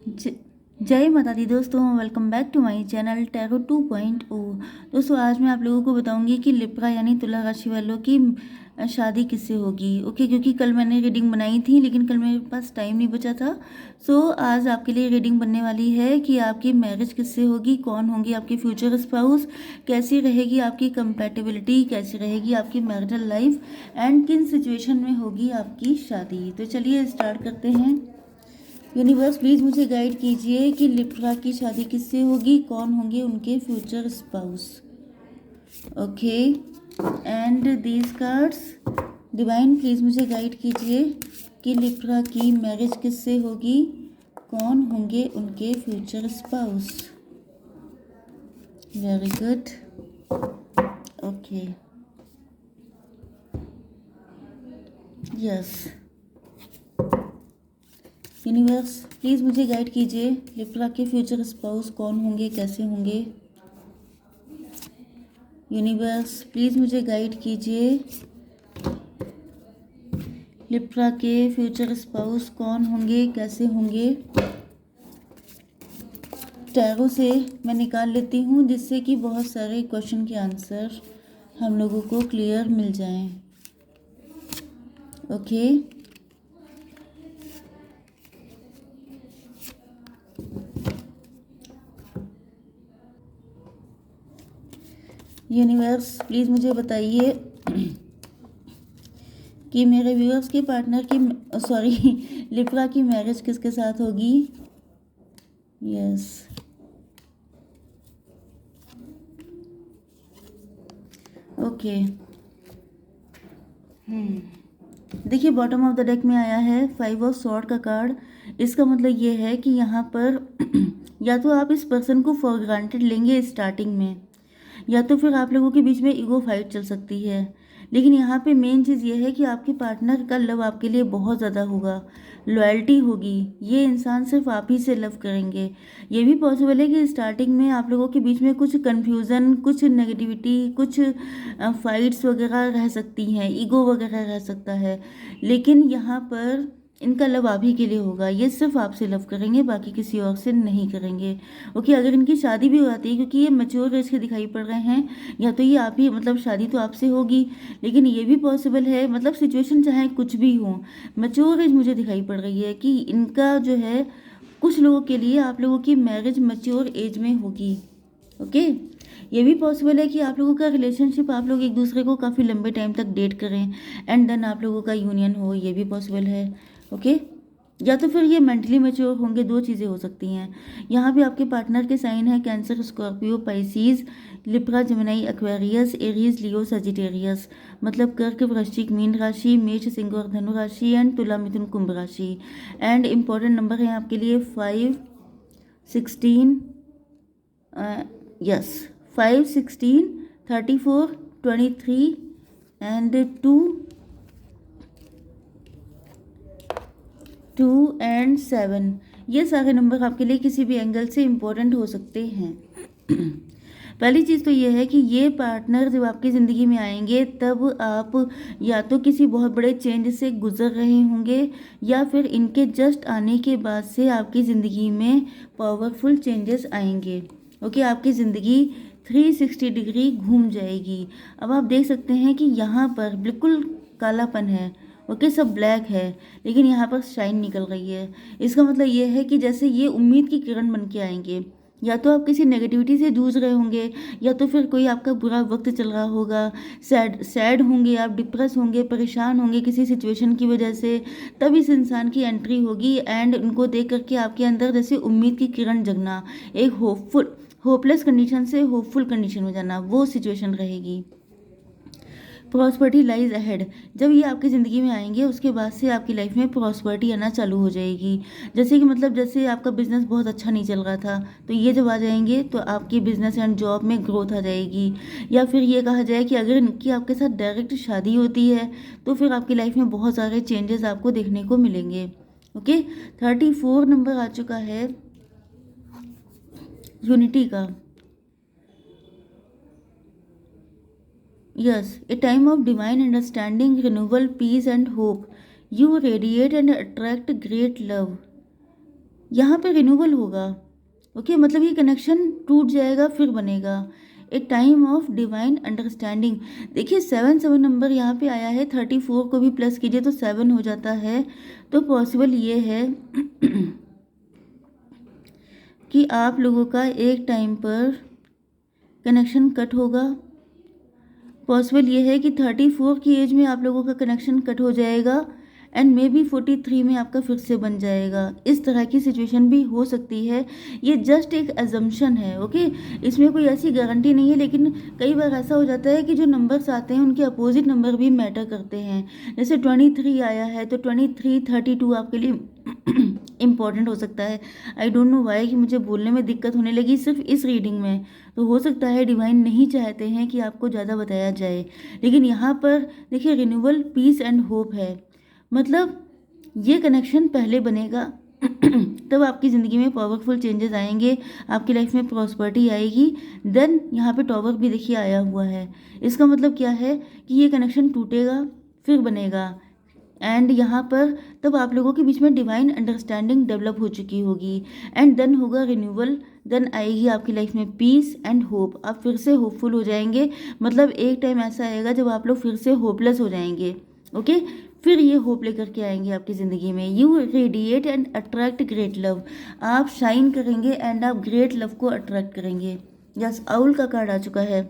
ज- जय माता दी दोस्तों, welcome back to my channel tarot 2.0। दोस्तों, आज मैं आप लोगों को बताऊंगी कि लिब्रा यानी तुला राशि वालों की शादी किससे होगी। ओके, क्योंकि कल मैंने रीडिंग बनाई थी लेकिन कल मेरे पास टाइम नहीं बचा था। सो आज आपके लिए रीडिंग बनने वाली है कि आपकी मैरिज किससे होगी, कौन होंगे आपके फ्यूचर स्पाउस, कैसी रहेगी आपकी कंपैटिबिलिटी, कैसी रहेगी आपकी मैरिटल लाइफ एंड किन सिचुएशन में होगी आपकी शादी। तो चलिए स्टार्ट करते हैं। यूनिवर्स प्लीज़ मुझे गाइड कीजिए कि लिब्रा की शादी किससे होगी, कौन होंगे उनके future spouse. Okay, and these cards divine please मुझे गाइड कीजिए कि लिब्रा की मैरिज किससे होगी, कौन होंगे उनके future spouse. Very good. Okay, yes. Universe please मुझे गाइड कीजिए लिब्रा के फ्यूचर स्पाउस कौन होंगे, कैसे होंगे। यूनिवर्स प्लीज़ मुझे गाइड कीजिए लिब्रा के फ्यूचर स्पाउस कौन होंगे, कैसे होंगे। टैरो से मैं निकाल लेती हूँ जिससे कि बहुत सारे क्वेश्चन के आंसर हम लोगों को क्लियर मिल जाएं। ओके, यूनिवर्स प्लीज़ मुझे बताइए कि मेरे व्यूअर्स के पार्टनर की लिब्रा की मैरिज किसके साथ होगी। Yes, okay. देखिए, बॉटम ऑफ द डेक में आया है 5 ऑफ स्वॉर्ड का कार्ड। इसका मतलब ये है कि यहाँ पर या तो आप इस पर्सन को फॉर ग्रांटेड लेंगे स्टार्टिंग में, या तो फिर आप लोगों के बीच में ईगो फाइट चल सकती है। लेकिन यहाँ पे मेन चीज़ ये है कि आपके पार्टनर का लव आपके लिए बहुत ज़्यादा होगा, लॉयल्टी होगी। ये इंसान सिर्फ आप ही से लव करेंगे। ये भी पॉसिबल है कि स्टार्टिंग में आप लोगों के बीच में कुछ कन्फ्यूज़न, कुछ नेगेटिविटी, कुछ फाइट्स वगैरह रह सकती हैं, ईगो वगैरह रह सकता है। लेकिन यहाँ पर इनका लव आप ही के लिए होगा। ये सिर्फ आपसे लव करेंगे, बाकी किसी और से नहीं करेंगे। ओके, अगर इनकी शादी भी हो जाती है, क्योंकि ये मैच्योर एज के दिखाई पड़ रहे हैं, या तो ये आप ही मतलब शादी तो आपसे होगी, लेकिन ये भी पॉसिबल है मतलब सिचुएशन चाहे कुछ भी हो, मैच्योर एज मुझे दिखाई पड़ रही है कि इनका जो है कुछ लोगों के लिए आप लोगों की मैरिज मैच्योर एज में होगी। ओके, ये भी पॉसिबल है कि आप लोगों का रिलेशनशिप, आप लोग एक दूसरे को काफ़ी लंबे टाइम तक डेट करें एंड देन आप लोगों का यूनियन हो, ये भी पॉसिबल है। ओके, या तो फिर ये मेंटली मैच्योर होंगे, दो चीज़ें हो सकती हैं। यहाँ भी आपके पार्टनर के साइन है cancer, Scorpio, Pisces, Libra, Gemini, Aquarius, Aries, Leo, Sagittarius. मतलब कर्क, वृश्चिक, मीन राशि, मेष, सिंह और धनु राशि एंड तुला, मिथुन, कुंभ राशि। एंड इम्पॉर्टेंट नंबर है आपके लिए 5, 16, यस, 5, 16, 34, 23 एंड 2 एंड 7। ये सारे नंबर आपके लिए किसी भी एंगल से इम्पोर्टेंट हो सकते हैं। पहली चीज़ तो ये है कि ये पार्टनर जब आपकी ज़िंदगी में आएंगे तब आप या तो किसी बहुत बड़े चेंज से गुजर रहे होंगे, या फिर इनके जस्ट आने के बाद से आपकी ज़िंदगी में पावरफुल चेंजेस आएंगे। ओके, आपकी ज़िंदगी 360 डिग्री घूम जाएगी। अब आप देख सकते हैं कि यहाँ पर बिल्कुल कालापन है। ओके, सब ब्लैक है, लेकिन यहाँ पर शाइन निकल रही है। इसका मतलब ये है कि जैसे ये उम्मीद की किरण बन के आएंगे। या तो आप किसी नेगेटिविटी से जूझ रहे होंगे, या तो फिर कोई आपका बुरा वक्त चल रहा होगा, सैड सैड होंगे आप, डिप्रेस होंगे, परेशान होंगे किसी सिचुएशन की वजह से। तब इस इंसान की एंट्री होगी एंड उनको देख करके आपके अंदर जैसे उम्मीद की किरण जगना, एक होपलेस कंडीशन से होपफुल कंडीशन में जाना, वो सिचुएशन रहेगी। Prosperity lies ahead. जब ये आपकी ज़िंदगी में आएंगे उसके बाद से आपकी लाइफ में प्रॉस्पर्टी आना चालू हो जाएगी। जैसे कि मतलब जैसे आपका बिजनेस बहुत अच्छा नहीं चल रहा था, तो ये जब आ जाएंगे तो आपकी बिजनेस एंड जॉब में ग्रोथ आ जाएगी। या फिर ये कहा जाए कि अगर इनकी आपके साथ डायरेक्ट शादी होती है तो फिर आपकी लाइफ में बहुत सारे चेंजेस आपको देखने को मिलेंगे। ओके, 34 नंबर आ चुका है यूनिटी का। Yes, a time of divine understanding, renewal, peace, and hope. You radiate and attract great love. यहाँ पे रिन्यूअल होगा। ओके, मतलब ये कनेक्शन टूट जाएगा फिर बनेगा। एक टाइम ऑफ डिवाइन अंडरस्टैंडिंग। देखिए 7 नंबर यहाँ पे आया है, 34 को भी प्लस कीजिए तो 7 हो जाता है। तो पॉसिबल ये है कि आप लोगों का एक टाइम पर कनेक्शन कट होगा। पॉसिबल ये है कि 34 की एज में आप लोगों का कनेक्शन कट हो जाएगा एंड मे बी 43 में आपका फिर से बन जाएगा। इस तरह की सिचुएशन भी हो सकती है। ये जस्ट एक अजम्पशन है। ओके, इसमें कोई ऐसी गारंटी नहीं है, लेकिन कई बार ऐसा हो जाता है कि जो नंबर्स आते हैं उनके अपोजिट नंबर भी मैटर करते हैं। जैसे 23 आया है तो 23 32 आपके लिए इम्पॉर्टेंट हो सकता है। आई डोंट नो वाई कि मुझे बोलने में दिक्कत होने लगी सिर्फ इस रीडिंग में। तो हो सकता है डिवाइन नहीं चाहते हैं कि आपको ज़्यादा बताया जाए, लेकिन यहाँ पर देखिए रिन्यूअल, पीस एंड होप है। मतलब ये कनेक्शन पहले बनेगा तब आपकी ज़िंदगी में पावरफुल चेंजेस आएंगे, आपकी लाइफ में प्रॉस्पर्टी आएगी। देन यहाँ पे टॉवर भी देखिए आया हुआ है। इसका मतलब क्या है कि ये कनेक्शन टूटेगा फिर बनेगा एंड यहाँ पर तब आप लोगों के बीच में डिवाइन अंडरस्टैंडिंग डेवलप हो चुकी होगी एंड देन होगा रिन्यूअल। देन आएगी आपकी लाइफ में पीस एंड होप। आप फिर से होपफुल हो जाएंगे। मतलब एक टाइम ऐसा आएगा जब आप लोग फिर से होपलेस हो जाएंगे। ओके, फिर ये होप लेकर के आएंगे आपकी ज़िंदगी में। You radiate and attract great love. आप शाइन करेंगे एंड आप ग्रेट लव को अट्रैक्ट करेंगे। यस, आउल का कार्ड आ चुका है।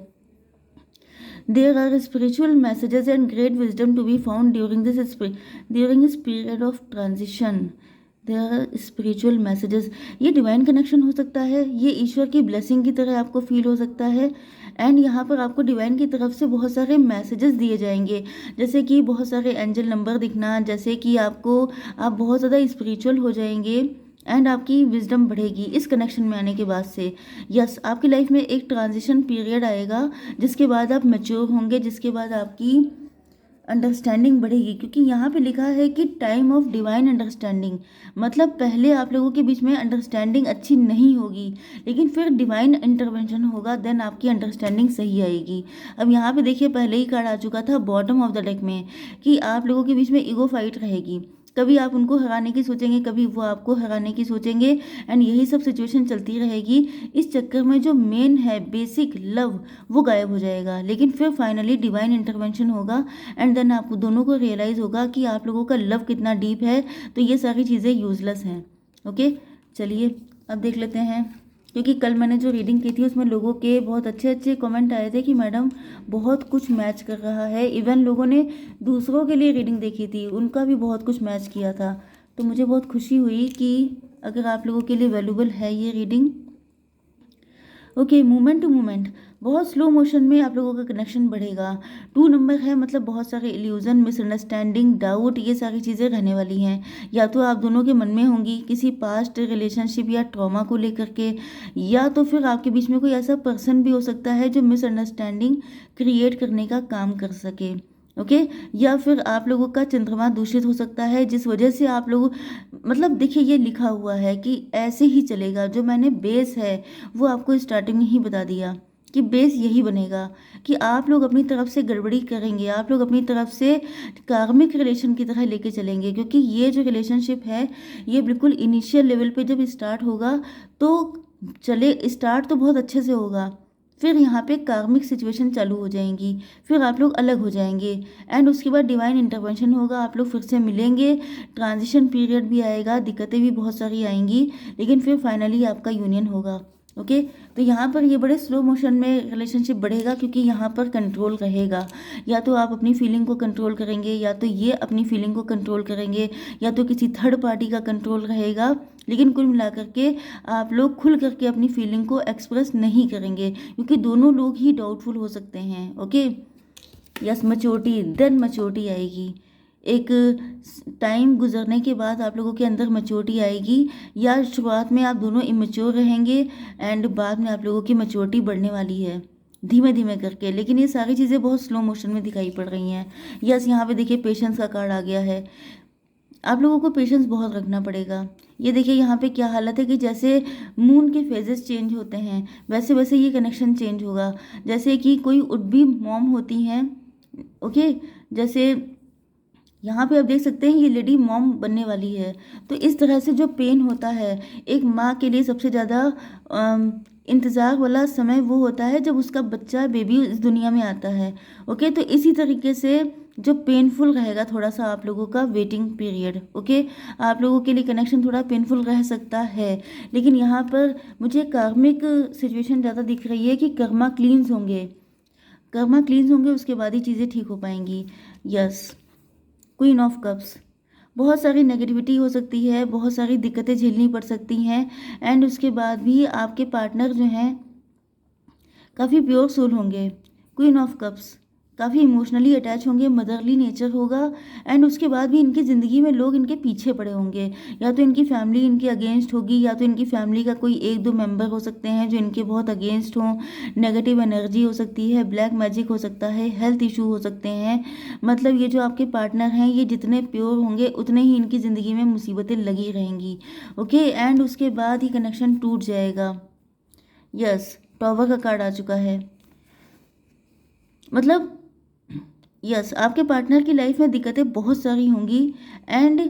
There are spiritual messages and great wisdom to be found during this period of transition. There are spiritual messages. ये divine connection हो सकता है, ये ईश्वर की ब्लेसिंग की तरह आपको फील हो सकता है एंड यहाँ पर आपको डिवाइन की तरफ से बहुत सारे मैसेजेस दिए जाएंगे, जैसे कि बहुत सारे एंजल नंबर दिखना, जैसे कि आप बहुत ज़्यादा स्पिरिचुअल हो जाएंगे एंड आपकी विजडम बढ़ेगी इस कनेक्शन में आने के बाद से। यस, आपकी लाइफ में एक ट्रांजिशन पीरियड आएगा जिसके बाद आप मैच्योर होंगे, जिसके बाद आपकी अंडरस्टैंडिंग बढ़ेगी, क्योंकि यहाँ पे लिखा है कि टाइम ऑफ डिवाइन अंडरस्टैंडिंग। मतलब पहले आप लोगों के बीच में अंडरस्टैंडिंग अच्छी नहीं होगी, लेकिन फिर डिवाइन इंटरवेंशन होगा, देन आपकी अंडरस्टैंडिंग सही आएगी। अब यहाँ पे देखिए पहले ही कार्ड आ चुका था बॉटम ऑफ द डेक में कि आप लोगों के बीच में ईगो फाइट रहेगी। कभी आप उनको हराने की सोचेंगे, कभी वो आपको हराने की सोचेंगे एंड यही सब सिचुएशन चलती रहेगी। इस चक्कर में जो मेन है बेसिक लव वो गायब हो जाएगा, लेकिन फिर फाइनली डिवाइन इंटरवेंशन होगा एंड देन आप दोनों को रियलाइज़ होगा कि आप लोगों का लव कितना डीप है। तो ये सारी चीज़ें यूजलेस हैं। ओके, चलिए अब देख लेते हैं, क्योंकि कल मैंने जो रीडिंग की थी उसमें लोगों के बहुत अच्छे अच्छे कमेंट आए थे कि मैडम बहुत कुछ मैच कर रहा है। इवन लोगों ने दूसरों के लिए रीडिंग देखी थी, उनका भी बहुत कुछ मैच किया था। तो मुझे बहुत खुशी हुई कि अगर आप लोगों के लिए वैल्यूबल है ये reading. Okay, movement to movement, बहुत स्लो मोशन में आप लोगों का कनेक्शन बढ़ेगा। 2 नंबर है, मतलब बहुत सारे इल्यूजन, मिसअंडरस्टैंडिंग, डाउट, ये सारी चीज़ें रहने वाली हैं। या तो आप दोनों के मन में होंगी किसी पास्ट रिलेशनशिप या ट्रॉमा को लेकर के, या तो फिर आपके बीच में कोई ऐसा पर्सन भी हो सकता है जो मिसअंडरस्टैंडिंग क्रिएट करने का काम कर सके। ओके, या फिर आप लोगों का चंद्रमा दूषित हो सकता है, जिस वजह से आप लोग, मतलब देखिए ये लिखा हुआ है कि ऐसे ही चलेगा। जो मैंने बेस है वो आपको स्टार्टिंग में ही बता दिया कि बेस यही बनेगा कि आप लोग अपनी तरफ से गड़बड़ी करेंगे, आप लोग अपनी तरफ से कार्मिक रिलेशन की तरह लेके चलेंगे, क्योंकि ये जो रिलेशनशिप है ये बिल्कुल इनिशियल लेवल पे जब स्टार्ट होगा तो स्टार्ट तो बहुत अच्छे से होगा, फिर यहाँ पे कार्मिक सिचुएशन चालू हो जाएंगी, फिर आप लोग अलग हो जाएंगे एंड उसके बाद डिवाइन इंटरवेंशन होगा, आप लोग फिर से मिलेंगे, ट्रांजिशन पीरियड भी आएगा, दिक्कतें भी बहुत सारी आएंगी, लेकिन फिर फाइनली आपका यूनियन होगा। ओके, तो यहाँ पर ये बड़े स्लो मोशन में रिलेशनशिप बढ़ेगा, क्योंकि यहाँ पर कंट्रोल रहेगा। या तो आप अपनी फीलिंग को कंट्रोल करेंगे, या तो ये अपनी फीलिंग को कंट्रोल करेंगे, या तो किसी थर्ड पार्टी का कंट्रोल रहेगा, लेकिन कुल मिलाकर के आप लोग खुल करके अपनी फीलिंग को एक्सप्रेस नहीं करेंगे, क्योंकि दोनों लोग ही डाउटफुल हो सकते हैं। Okay, yes, maturity, then maturity आएगी। एक टाइम गुजरने के बाद आप लोगों के अंदर मैच्योरिटी आएगी, या शुरुआत में आप दोनों इमेच्योर रहेंगे एंड बाद में आप लोगों की मैच्योरिटी बढ़ने वाली है धीमे धीमे करके, लेकिन ये सारी चीज़ें बहुत स्लो मोशन में दिखाई पड़ रही हैं। यस, यहाँ पे देखिए पेशेंस का कार्ड आ गया है। आप लोगों को पेशेंस बहुत रखना पड़ेगा। ये देखिए यहाँ पे क्या हालत है कि जैसे मून के फेजेस चेंज होते हैं वैसे वैसे ये कनेक्शन चेंज होगा। जैसे कि कोई वुड बी मॉम होती हैं, ओके, जैसे यहाँ पे आप देख सकते हैं ये लेडी मॉम बनने वाली है। तो इस तरह से जो पेन होता है, एक माँ के लिए सबसे ज़्यादा इंतज़ार वाला समय वो होता है जब उसका बच्चा बेबी इस दुनिया में आता है। ओके, तो इसी तरीके से जो पेनफुल रहेगा थोड़ा सा आप लोगों का वेटिंग पीरियड। ओके, आप लोगों के लिए कनेक्शन थोड़ा पेनफुल रह सकता है, लेकिन यहाँ पर मुझे कार्मिक सिचुएशन ज़्यादा दिख रही है कि कर्मा क्लींस होंगे, कर्मा क्लींस होंगे, उसके बाद ही चीज़ें ठीक हो पाएंगी। यस, क्वीन ऑफ कप्स, बहुत सारी नेगेटिविटी हो सकती है, बहुत सारी दिक्कतें झेलनी पड़ सकती हैं, एंड उसके बाद भी आपके पार्टनर जो हैं काफ़ी प्योर सोल होंगे। क्वीन ऑफ कप्स काफ़ी इमोशनली अटैच होंगे, मदरली नेचर होगा, एंड उसके बाद भी इनकी ज़िंदगी में लोग इनके पीछे पड़े होंगे, या तो इनकी फैमिली इनके अगेंस्ट होगी, या तो इनकी फैमिली का कोई एक दो मेंबर हो सकते हैं जो इनके बहुत अगेंस्ट हों। नेगेटिव एनर्जी हो सकती है, ब्लैक मैजिक हो सकता है, हेल्थ इशू हो सकते हैं। मतलब ये जो आपके पार्टनर हैं ये जितने प्योर होंगे उतने ही इनकी ज़िंदगी में मुसीबतें लगी रहेंगी। ओके, एंड उसके बाद ही कनेक्शन टूट जाएगा। यस, टॉवर का कार्ड आ चुका है। मतलब यस, आपके पार्टनर की लाइफ में दिक्कतें बहुत सारी होंगी, एंड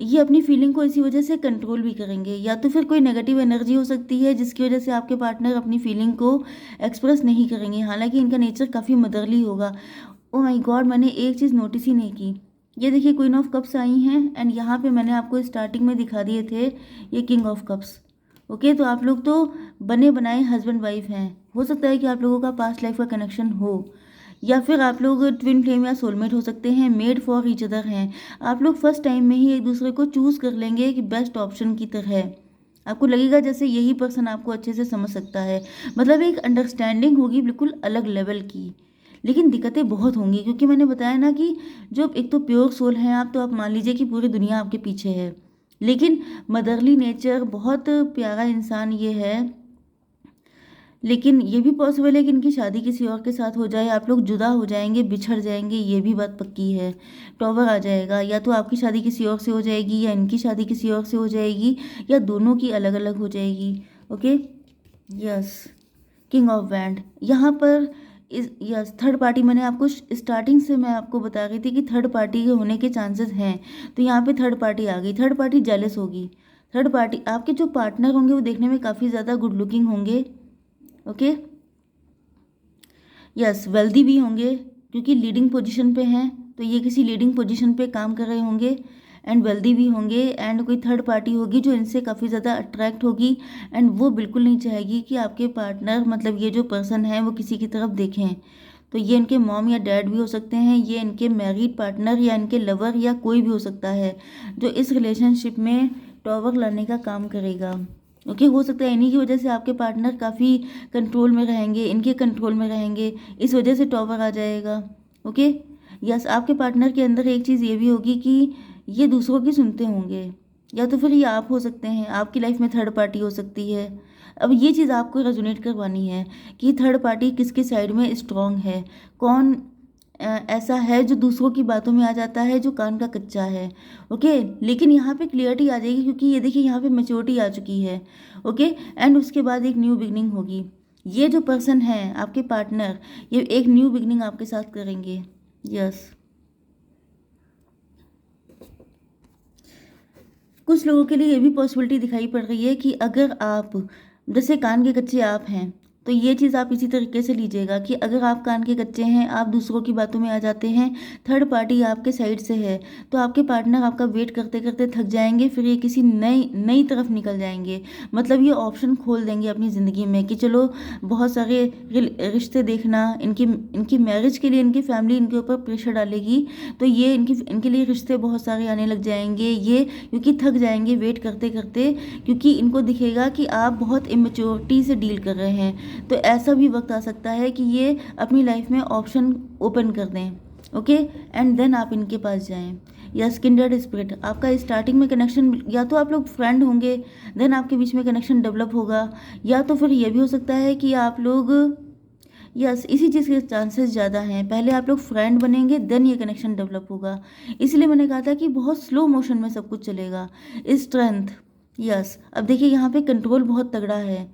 ये अपनी फीलिंग को इसी वजह से कंट्रोल भी करेंगे, या तो फिर कोई नेगेटिव एनर्जी हो सकती है जिसकी वजह से आपके पार्टनर अपनी फीलिंग को एक्सप्रेस नहीं करेंगे, हालांकि इनका नेचर काफ़ी मदरली होगा। ओ माय गॉड, मैंने एक चीज़ नोटिस ही नहीं की। ये देखिए क्वीन ऑफ कप्स आई हैं, एंड यहाँ पे मैंने आपको स्टार्टिंग में दिखा दिए थे ये किंग ऑफ कप्स। ओके, तो आप लोग तो बने बनाए हस्बैंड वाइफ हैं। हो सकता है कि आप लोगों का पास्ट लाइफ का कनेक्शन हो, या फिर आप लोग ट्विन फ्लेम या सोलमेट हो सकते हैं, मेड फॉर ईच अदर हैं। आप लोग फर्स्ट टाइम में ही एक दूसरे को चूज़ कर लेंगे कि बेस्ट ऑप्शन की तरह। आपको लगेगा जैसे यही पर्सन आपको अच्छे से समझ सकता है, मतलब एक अंडरस्टैंडिंग होगी बिल्कुल अलग लेवल की। लेकिन दिक्कतें बहुत होंगी, क्योंकि मैंने बताया ना कि जो एक तो प्योर सोल हैं आप, तो आप मान लीजिए कि पूरी दुनिया आपके पीछे है, लेकिन मदरली नेचर, बहुत प्यारा इंसान ये है। लेकिन ये भी पॉसिबल है कि इनकी शादी किसी और के साथ हो जाए, आप लोग जुदा हो जाएंगे, बिछड़ जाएंगे, ये भी बात पक्की है। टॉवर आ जाएगा, या तो आपकी शादी किसी और से हो जाएगी, या इनकी शादी किसी और से हो जाएगी, या दोनों की अलग अलग हो जाएगी। Okay, yes, king of wand यहाँ पर इस, यस, थर्ड पार्टी, मैंने आपको स्टार्टिंग से मैं आपको बता रही थी कि थर्ड पार्टी के होने के चांसेस हैं, तो यहाँ पे थर्ड पार्टी आ गई। थर्ड पार्टी जेलस होगी। थर्ड पार्टी, आपके जो पार्टनर होंगे वो देखने में काफ़ी ज़्यादा गुड लुकिंग होंगे। ओके, यस, वेल्दी भी होंगे, क्योंकि लीडिंग पोजीशन पे हैं, तो ये किसी लीडिंग पोजीशन पे काम कर रहे होंगे, एंड वेल्दी भी होंगे, एंड कोई थर्ड पार्टी होगी जो इनसे काफ़ी ज़्यादा अट्रैक्ट होगी, एंड वो बिल्कुल नहीं चाहेगी कि आपके पार्टनर, मतलब ये जो पर्सन है वो किसी की तरफ देखें। तो ये इनके मॉम या डैड भी हो सकते हैं, ये इनके मैरिड पार्टनर या इनके लवर या कोई भी हो सकता है जो इस रिलेशनशिप में टॉवर लाने का काम करेगा। ओके, हो सकता है इन्हीं की वजह से आपके पार्टनर काफ़ी कंट्रोल में रहेंगे, इनके कंट्रोल में रहेंगे, इस वजह से टॉवर आ जाएगा। ओके, यस, आपके पार्टनर के अंदर एक चीज़ ये भी होगी कि ये दूसरों की सुनते होंगे, या तो फिर ये आप हो सकते हैं, आपकी लाइफ में थर्ड पार्टी हो सकती है। अब ये चीज़ आपको रेजोनेट करवानी है कि थर्ड पार्टी किसके साइड में स्ट्रांग है, कौन ऐसा है जो दूसरों की बातों में आ जाता है, जो कान का कच्चा है। ओके, लेकिन यहाँ पे क्लियरिटी आ जाएगी, क्योंकि ये देखिए यहाँ पे मैच्योरिटी आ चुकी है। ओके, एंड उसके बाद एक न्यू बिगनिंग होगी। ये जो पर्सन है आपके पार्टनर, ये एक न्यू बिगनिंग आपके साथ करेंगे। यस, कुछ लोगों के लिए ये भी पॉसिबिलिटी दिखाई पड़ रही है कि अगर आप, जैसे कान के कच्चे आप हैं, तो ये चीज़ आप इसी तरीके से लीजिएगा कि अगर आप कान के कच्चे हैं, आप दूसरों की बातों में आ जाते हैं, थर्ड पार्टी आपके साइड से है, तो आपके पार्टनर आपका वेट करते करते थक जाएंगे, फिर ये किसी नई नई तरफ निकल जाएंगे। मतलब ये ऑप्शन खोल देंगे अपनी ज़िंदगी में कि चलो बहुत सारे रिश्ते देखना, इनकी इनकी मैरिज के लिए इनकी फैमिली इनके ऊपर प्रेशर डालेगी, तो ये इनके लिए रिश्ते बहुत सारे आने लग जाएंगे, ये क्योंकि थक जाएंगे वेट करते करते, क्योंकि इनको दिखेगा कि आप बहुत इमेच्योरिटी से डील कर रहे हैं। तो ऐसा भी वक्त आ सकता है कि ये अपनी लाइफ में ऑप्शन ओपन कर दें। ओके, एंड देन आप इनके पास जाएं। या किंडर्ड स्पिरिट, आपका स्टार्टिंग में कनेक्शन, या तो आप लोग फ्रेंड होंगे, देन आपके बीच में कनेक्शन डेवलप होगा, या तो फिर ये भी हो सकता है कि आप लोग, यस, इसी चीज़ के चांसेस ज़्यादा हैं, पहले आप लोग फ्रेंड बनेंगे, देन ये कनेक्शन डेवलप होगा। इसलिए मैंने कहा था कि बहुत स्लो मोशन में सब कुछ चलेगा। स्ट्रेंथ, यस, अब देखिए यहाँ पे कंट्रोल बहुत तगड़ा है।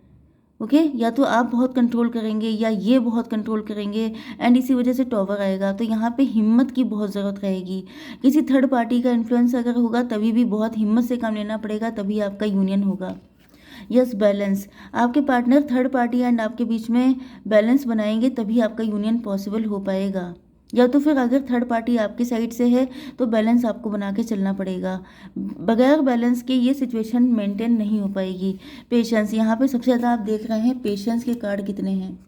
ओके, या तो आप बहुत कंट्रोल करेंगे या ये बहुत कंट्रोल करेंगे, एंड इसी वजह से टॉवर आएगा। तो यहाँ पे हिम्मत की बहुत ज़रूरत रहेगी। किसी थर्ड पार्टी का इन्फ्लुएंस अगर होगा तभी भी बहुत हिम्मत से काम लेना पड़ेगा, तभी आपका यूनियन होगा। Yes, balance. आपके पार्टनर थर्ड पार्टी एंड आपके बीच में बैलेंस बनाएंगे तभी आपका यूनियन पॉसिबल हो पाएगा। या तो फिर अगर थर्ड पार्टी आपकी साइड से है तो बैलेंस आपको बना के चलना पड़ेगा। बगैर बैलेंस के ये सिचुएशन मेंटेन नहीं हो पाएगी। पेशेंस, यहाँ पे सबसे ज़्यादा आप देख रहे हैं पेशेंस के कार्ड कितने हैं।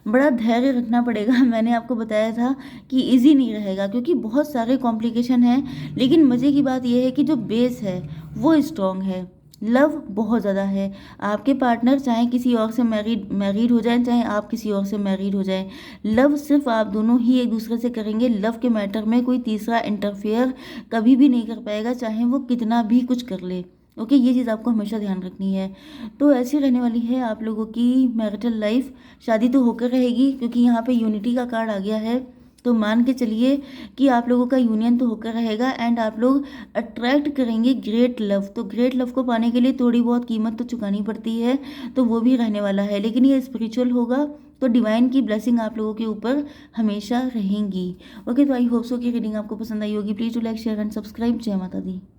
बड़ा धैर्य रखना पड़ेगा। मैंने आपको बताया था कि इजी नहीं रहेगा क्योंकि बहुत सारे कॉम्प्लिकेशन हैं, लेकिन मज़े की बात यह है कि जो बेस है वो स्ट्रॉन्ग है। लव बहुत ज़्यादा है। आपके पार्टनर चाहे किसी और से मैरिड हो जाए, चाहे आप किसी और से मैरिड हो जाए, लव सिर्फ आप दोनों ही एक दूसरे से करेंगे। लव के मैटर में कोई तीसरा इंटरफेयर कभी भी नहीं कर पाएगा, चाहे वो कितना भी कुछ कर ले। ओके, ये चीज़ आपको हमेशा ध्यान रखनी है। तो ऐसी रहने वाली है आप लोगों की मैरिटल लाइफ। शादी तो होकर रहेगी क्योंकि यहाँ पे यूनिटी का कार्ड आ गया है। तो मान के चलिए कि आप लोगों का यूनियन तो होकर रहेगा एंड आप लोग अट्रैक्ट करेंगे ग्रेट लव। तो ग्रेट लव को पाने के लिए थोड़ी बहुत कीमत तो चुकानी पड़ती है, तो वो भी रहने वाला है, लेकिन ये स्पिरिचुअल होगा। तो डिवाइन की ब्लेसिंग आप लोगों के ऊपर हमेशा रहेंगी। ओके, तो आई होप सो की रीडिंग आपको पसंद आई होगी। Please to like share and subscribe. जय माता दी।